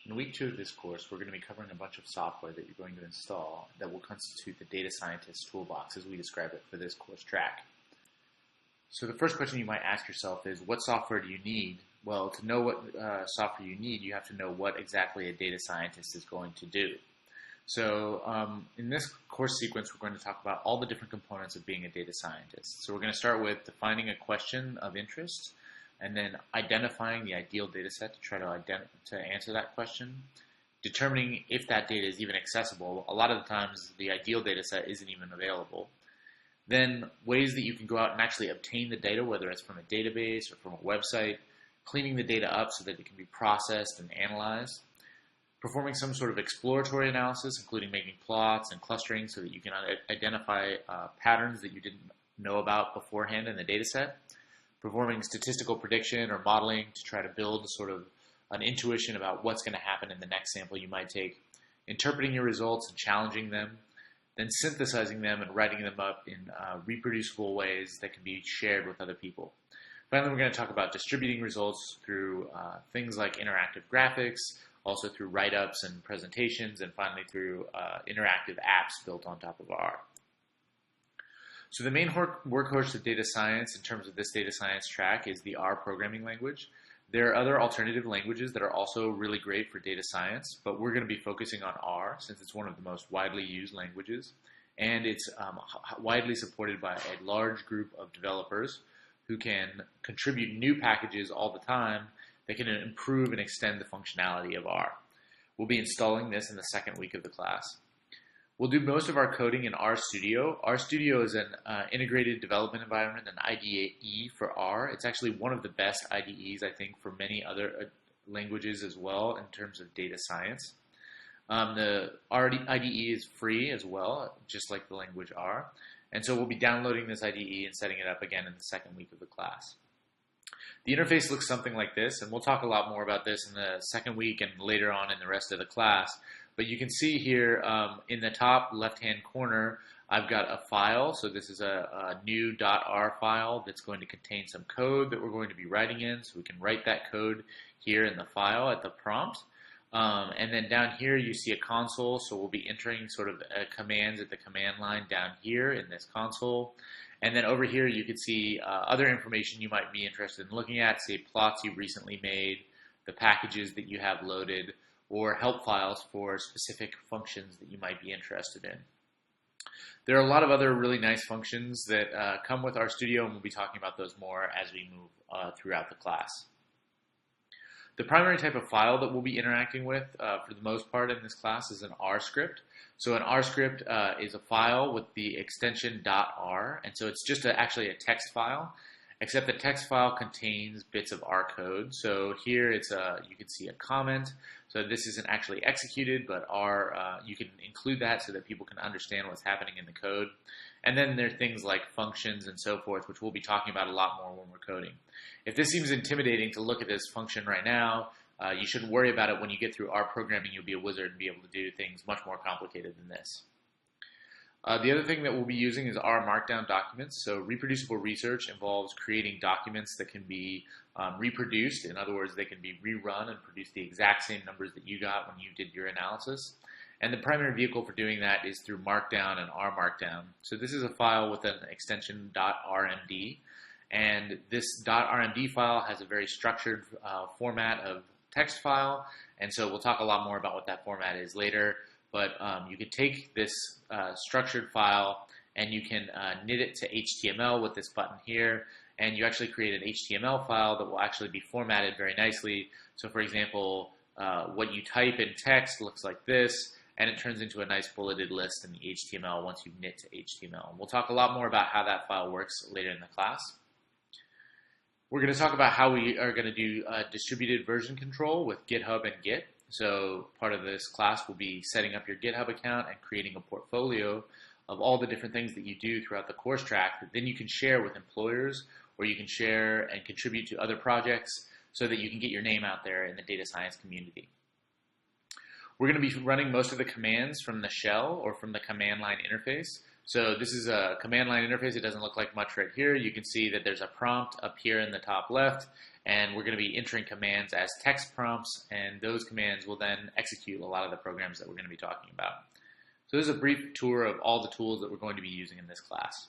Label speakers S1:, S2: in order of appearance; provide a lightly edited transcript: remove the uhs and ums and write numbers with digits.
S1: In week 2 of this course, we're going to be covering a bunch of software that you're going to install that will constitute the data scientist toolbox as we describe it for this course track. So the first question you might ask yourself is, what software do you need? Well, to know what software you need, you have to know what exactly a data scientist is going to do. So in this course sequence, we're going to talk about all the different components of being a data scientist. So we're going to start with defining a question of interest, and then identifying the ideal data set to try to answer that question, determining if that data is even accessible. A lot of the times, the ideal data set isn't even available. Then ways that you can go out and actually obtain the data, whether it's from a database or from a website, cleaning the data up so that it can be processed and analyzed, performing some sort of exploratory analysis, including making plots and clustering so that you can identify patterns that you didn't know about beforehand in the data set, performing statistical prediction or modeling to try to build sort of an intuition about what's going to happen in the next sample you might take, interpreting your results and challenging them, then synthesizing them and writing them up in reproducible ways that can be shared with other people. Finally, we're going to talk about distributing results through things like interactive graphics, also through write-ups and presentations, and finally through interactive apps built on top of R. So the main workhorse of data science in terms of this data science track is the R programming language. There are other alternative languages that are also really great for data science, but we're going to be focusing on R since it's one of the most widely used languages, and it's widely supported by a large group of developers who can contribute new packages all the time that can improve and extend the functionality of R. We'll be installing this in the second week of the class. We'll do most of our coding in RStudio. RStudio is an integrated development environment, an IDE for R. It's actually one of the best IDEs, I think, for many other languages as well in terms of data science. The IDE is free as well, just like the language R. And so we'll be downloading this IDE and setting it up again in the second week of the class. The interface looks something like this, and we'll talk a lot more about this in the second week and later on in the rest of the class. But you can see here in the top left-hand corner, I've got a file. So this is a new .r file that's going to contain some code that we're going to be writing in. So we can write that code here in the file at the prompt. And then down here you see a console. So we'll be entering sort of commands at the command line down here in this console. And then over here you can see other information you might be interested in looking at, say plots you recently made, the packages that you have loaded, or help files for specific functions that you might be interested in. There are a lot of other really nice functions that come with RStudio, and we'll be talking about those more as we move throughout the class. The primary type of file that we'll be interacting with for the most part in this class is an R script. So an R script is a file with the extension .r, and so it's just actually a text file, except the text file contains bits of R code. So here it's you can see a comment. So this isn't actually executed, but you can include that so that people can understand what's happening in the code. And then there are things like functions and so forth, which we'll be talking about a lot more when we're coding. If this seems intimidating to look at this function right now, you shouldn't worry about it. When you get through R programming, you'll be a wizard and be able to do things much more complicated than this. The other thing that we'll be using is R Markdown documents. So reproducible research involves creating documents that can be reproduced. In other words, they can be rerun and produce the exact same numbers that you got when you did your analysis. And the primary vehicle for doing that is through Markdown and R Markdown. So this is a file with an extension .rmd. And this .rmd file has a very structured format of text file. And so we'll talk a lot more about what that format is later. But you can take this structured file and you can knit it to HTML with this button here, and you actually create an HTML file that will actually be formatted very nicely. So for example, what you type in text looks like this, and it turns into a nice bulleted list in the HTML once you knit to HTML. And we'll talk a lot more about how that file works later in the class. We're going to talk about how we are going to do distributed version control with GitHub and Git. So part of this class will be setting up your GitHub account and creating a portfolio of all the different things that you do throughout the course track that then you can share with employers, or you can share and contribute to other projects so that you can get your name out there in the data science community. We're going to be running most of the commands from the shell or from the command line interface. So this is a command line interface. It doesn't look like much right here. You can see that there's a prompt up here in the top left, and we're going to be entering commands as text prompts, and those commands will then execute a lot of the programs that we're going to be talking about. So this is a brief tour of all the tools that we're going to be using in this class.